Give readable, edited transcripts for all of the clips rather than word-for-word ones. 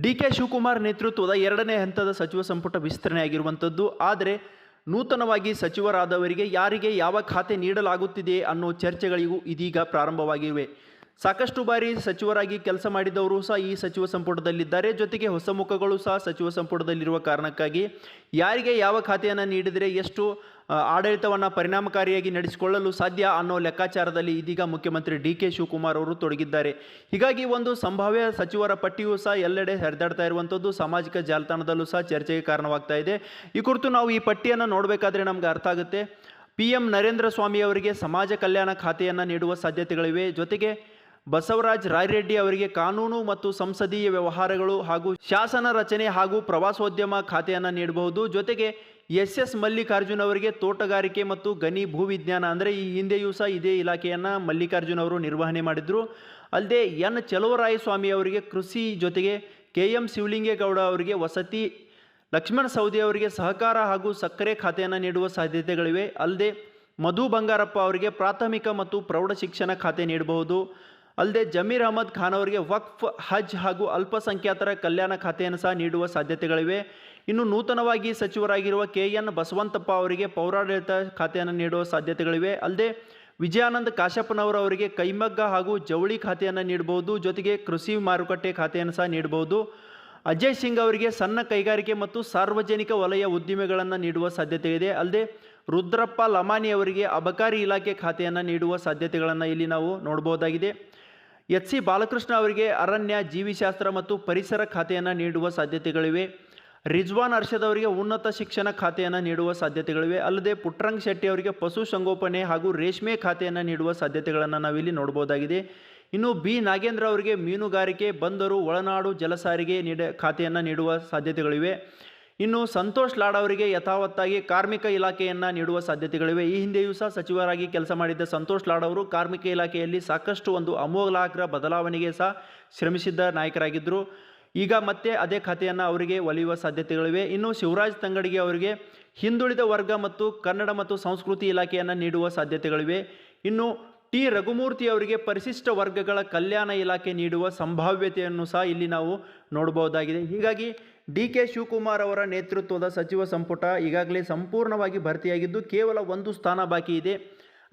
ಡಿ.ಕೆ. ಶಿವಕುಮಾರ್ ನೇತೃತ್ವದ ಎರಡನೇ ಹಂತದ ಸಚಿವ ಸಂಪುಟ ವಿಸ್ತರಣೆಯಾಗಿರುವಂಥದ್ದು. ಆದರೆ ನೂತನವಾಗಿ ಸಚಿವರಾದವರಿಗೆ ಯಾರಿಗೆ ಯಾವ ಖಾತೆ ನೀಡಲಾಗುತ್ತಿದೆ ಅನ್ನೋ ಚರ್ಚೆಗಳಿಗೂ ಇದೀಗ ಪ್ರಾರಂಭವಾಗಿವೆ. ಸಾಕಷ್ಟು ಬಾರಿ ಸಚಿವರಾಗಿ ಕೆಲಸ ಮಾಡಿದವರು ಸಹ ಈ ಸಚಿವ ಸಂಪುಟದಲ್ಲಿದ್ದಾರೆ. ಜೊತೆಗೆ ಹೊಸ ಮುಖಗಳು ಸಹ ಸಚಿವ ಸಂಪುಟದಲ್ಲಿರುವ ಕಾರಣಕ್ಕಾಗಿ ಯಾರಿಗೆ ಯಾವ ಖಾತೆಯನ್ನು ನೀಡಿದರೆ ಎಷ್ಟು ಆಡಳಿತವನ್ನು ಪರಿಣಾಮಕಾರಿಯಾಗಿ ನಡೆಸಿಕೊಳ್ಳಲು ಸಾಧ್ಯ ಅನ್ನೋ ಲೆಕ್ಕಾಚಾರದಲ್ಲಿ ಇದೀಗ ಮುಖ್ಯಮಂತ್ರಿ ಡಿ.ಕೆ. ಶಿವಕುಮಾರ್ ಅವರು ತೊಡಗಿದ್ದಾರೆ. ಹೀಗಾಗಿ ಒಂದು ಸಂಭಾವ್ಯ ಸಚಿವರ ಪಟ್ಟಿಯೂ ಸಹ ಎಲ್ಲೆಡೆ ಹರಿದಾಡ್ತಾ ಇರುವಂಥದ್ದು ಸಾಮಾಜಿಕ ಜಾಲತಾಣದಲ್ಲೂ ಸಹ ಚರ್ಚೆಗೆ ಕಾರಣವಾಗ್ತಾ ಇದೆ. ಈ ಕುರಿತು ನಾವು ಈ ಪಟ್ಟಿಯನ್ನು ನೋಡಬೇಕಾದ್ರೆ ನಮ್ಗೆ ಅರ್ಥ ಆಗುತ್ತೆ. PM ನರೇಂದ್ರ ಸ್ವಾಮಿ ಅವರಿಗೆ ಸಮಾಜ ಕಲ್ಯಾಣ ಖಾತೆಯನ್ನು ನೀಡುವ ಸಾಧ್ಯತೆಗಳಿವೆ. ಜೊತೆಗೆ ಬಸವರಾಜ ರಾಯರೆಡ್ಡಿ ಅವರಿಗೆ ಕಾನೂನು ಮತ್ತು ಸಂಸದೀಯ ವ್ಯವಹಾರಗಳು ಹಾಗೂ ಶಾಸನ ರಚನೆ ಹಾಗೂ ಪ್ರವಾಸೋದ್ಯಮ ಖಾತೆಯನ್ನು ನೀಡಬಹುದು. ಜೊತೆಗೆ SS ಮಲ್ಲಿಕಾರ್ಜುನ್ ಅವರಿಗೆ ತೋಟಗಾರಿಕೆ ಮತ್ತು ಗಣಿ ಭೂವಿಜ್ಞಾನ, ಅಂದರೆ ಈ ಹಿಂದೆಯೂ ಸಹ ಇದೇ ಇಲಾಖೆಯನ್ನು ಮಲ್ಲಿಕಾರ್ಜುನ್ ಅವರು ನಿರ್ವಹಣೆ ಮಾಡಿದರು. ಅಲ್ಲದೆ N. ಚಲುವರಾಯಸ್ವಾಮಿ ಅವರಿಗೆ ಕೃಷಿ, ಜೊತೆಗೆ KM ಶಿವಲಿಂಗೇಗೌಡ ಅವರಿಗೆ ವಸತಿ, ಲಕ್ಷ್ಮಣ ಸವದಿ ಅವರಿಗೆ ಸಹಕಾರ ಹಾಗೂ ಸಕ್ಕರೆ ಖಾತೆಯನ್ನು ನೀಡುವ ಸಾಧ್ಯತೆಗಳಿವೆ. ಅಲ್ಲದೆ ಮಧು ಬಂಗಾರಪ್ಪ ಅವರಿಗೆ ಪ್ರಾಥಮಿಕ ಮತ್ತು ಪ್ರೌಢ ಶಿಕ್ಷಣ ಖಾತೆ ನೀಡಬಹುದು. ಅಲ್ಲದೆ ಜಮೀರ್ ಅಹಮದ್ ಖಾನ್ ಅವರಿಗೆ ವಕ್ಫ್, ಹಜ್ ಹಾಗೂ ಅಲ್ಪಸಂಖ್ಯಾತರ ಕಲ್ಯಾಣ ಖಾತೆಯನ್ನು ಸಹ ನೀಡುವ ಸಾಧ್ಯತೆಗಳಿವೆ. ಇನ್ನು ನೂತನವಾಗಿ ಸಚಿವರಾಗಿರುವ KN ಬಸವಂತಪ್ಪ ಅವರಿಗೆ ಪೌರಾಡಳಿತ ಖಾತೆಯನ್ನು ನೀಡುವ ಸಾಧ್ಯತೆಗಳಿವೆ. ಅಲ್ಲದೆ ವಿಜಯಾನಂದ ಕಾಶಪ್ಪನವರವರಿಗೆ ಕೈಮಗ್ಗ ಹಾಗೂ ಜವಳಿ ಖಾತೆಯನ್ನು ನೀಡಬಹುದು. ಜೊತೆಗೆ ಕೃಷಿ ಮಾರುಕಟ್ಟೆ ಖಾತೆಯನ್ನು ಸಹ ನೀಡಬಹುದು. ಅಜಯ್ ಸಿಂಗ್ ಅವರಿಗೆ ಸಣ್ಣ ಕೈಗಾರಿಕೆ ಮತ್ತು ಸಾರ್ವಜನಿಕ ವಲಯ ಉದ್ದಿಮೆಗಳನ್ನು ನೀಡುವ ಸಾಧ್ಯತೆ ಇದೆ. ಅಲ್ಲದೆ ರುದ್ರಪ್ಪ ಲಮಾನಿ ಅವರಿಗೆ ಅಬಕಾರಿ ಇಲಾಖೆ ಖಾತೆಯನ್ನು ನೀಡುವ ಸಾಧ್ಯತೆಗಳನ್ನು ಇಲ್ಲಿ ನಾವು ನೋಡಬಹುದಾಗಿದೆ. H. C. ಬಾಲಕೃಷ್ಣ ಅವರಿಗೆ ಅರಣ್ಯ, ಜೀವಿಶಾಸ್ತ್ರ ಮತ್ತು ಪರಿಸರ ಖಾತೆಯನ್ನು ನೀಡುವ ಸಾಧ್ಯತೆಗಳಿವೆ. ರಿಜ್ವಾನ್ ಅರ್ಷದ್ ಅವರಿಗೆ ಉನ್ನತ ಶಿಕ್ಷಣ ಖಾತೆಯನ್ನು ನೀಡುವ ಸಾಧ್ಯತೆಗಳಿವೆ. ಅಲ್ಲದೆ ಪುಟ್ಟರಂಗ ಶೆಟ್ಟಿ ಅವರಿಗೆ ಪಶು ಸಂಗೋಪನೆ ಹಾಗೂ ರೇಷ್ಮೆ ಖಾತೆಯನ್ನು ನೀಡುವ ಸಾಧ್ಯತೆಗಳನ್ನು ನಾವಿಲ್ಲಿ ನೋಡಬಹುದಾಗಿದೆ. ಇನ್ನು B. ನಾಗೇಂದ್ರ ಅವರಿಗೆ ಮೀನುಗಾರಿಕೆ, ಬಂದರು, ಒಳನಾಡು ಜಲಸಾರಿಗೆ ಖಾತೆಯನ್ನು ನೀಡುವ ಸಾಧ್ಯತೆಗಳಿವೆ. ಇನ್ನು ಸಂತೋಷ್ ಲಾಡ್ ಅವರಿಗೆ ಯಥಾವತ್ತಾಗಿ ಕಾರ್ಮಿಕ ಇಲಾಖೆಯನ್ನು ನೀಡುವ ಸಾಧ್ಯತೆಗಳಿವೆ. ಈ ಹಿಂದೆಯೂ ಸಹ ಸಚಿವರಾಗಿ ಕೆಲಸ ಮಾಡಿದ್ದ ಸಂತೋಷ್ ಲಾಡ್ ಅವರು ಕಾರ್ಮಿಕ ಇಲಾಖೆಯಲ್ಲಿ ಸಾಕಷ್ಟು ಒಂದು ಅಮೂಲಾಗ್ರ ಬದಲಾವಣೆಗೆ ಸಹ ಶ್ರಮಿಸಿದ್ದ ನಾಯಕರಾಗಿದ್ದರು. ಈಗ ಮತ್ತೆ ಅದೇ ಖಾತೆಯನ್ನು ಅವರಿಗೆ ಒಲಿಯುವ ಸಾಧ್ಯತೆಗಳಿವೆ. ಇನ್ನು ಶಿವರಾಜ್ ತಂಗಡಿಗೆ ಅವರಿಗೆ ಹಿಂದುಳಿದ ವರ್ಗ ಮತ್ತು ಕನ್ನಡ ಮತ್ತು ಸಂಸ್ಕೃತಿ ಇಲಾಖೆಯನ್ನು ನೀಡುವ ಸಾಧ್ಯತೆಗಳಿವೆ. ಇನ್ನು T. ರಘುಮೂರ್ತಿ ಅವರಿಗೆ ಪರಿಶಿಷ್ಟ ವರ್ಗಗಳ ಕಲ್ಯಾಣ ಇಲಾಖೆ ನೀಡುವ ಸಂಭಾವ್ಯತೆಯನ್ನು ಸಹ ಇಲ್ಲಿ ನಾವು ನೋಡಬಹುದಾಗಿದೆ. ಹೀಗಾಗಿ ಡಿ.ಕೆ. ಶಿವಕುಮಾರ್ ಅವರ ನೇತೃತ್ವದ ಸಚಿವ ಸಂಪುಟ ಈಗಾಗಲೇ ಸಂಪೂರ್ಣವಾಗಿ ಭರ್ತಿಯಾಗಿದ್ದು ಕೇವಲ ಒಂದು ಸ್ಥಾನ ಬಾಕಿ ಇದೆ.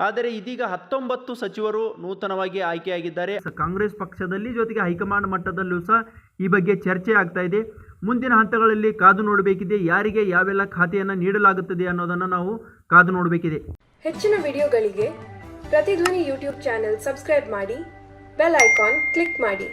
ಆದರೆ ಇದೀಗ 19 ಸಚಿವರು ನೂತನವಾಗಿ ಆಯ್ಕೆಯಾಗಿದ್ದಾರೆ ಕಾಂಗ್ರೆಸ್ ಪಕ್ಷದಲ್ಲಿ. ಜೊತೆಗೆ ಹೈಕಮಾಂಡ್ ಮಟ್ಟದಲ್ಲೂ ಸಹ ಈ ಬಗ್ಗೆ ಚರ್ಚೆ ಆಗ್ತಾ ಇದೆ. ಮುಂದಿನ ಹಂತಗಳಲ್ಲಿ ಕಾದು ನೋಡಬೇಕಿದೆ, ಯಾರಿಗೆ ಯಾವೆಲ್ಲ ಖಾತೆಯನ್ನು ನೀಡಲಾಗುತ್ತದೆ ಅನ್ನೋದನ್ನು ನಾವು ಕಾದು ನೋಡಬೇಕಿದೆ. ಹೆಚ್ಚಿನ ವಿಡಿಯೋಗಳಿಗೆ ಪ್ರತಿಧ್ವನಿ ಯೂಟ್ಯೂಬ್ ಚಾನೆಲ್ ಸಬ್ಸ್ಕ್ರೈಬ್ ಮಾಡಿ, ಬೆಲ್ ಐಕಾನ್ ಕ್ಲಿಕ್ ಮಾಡಿ.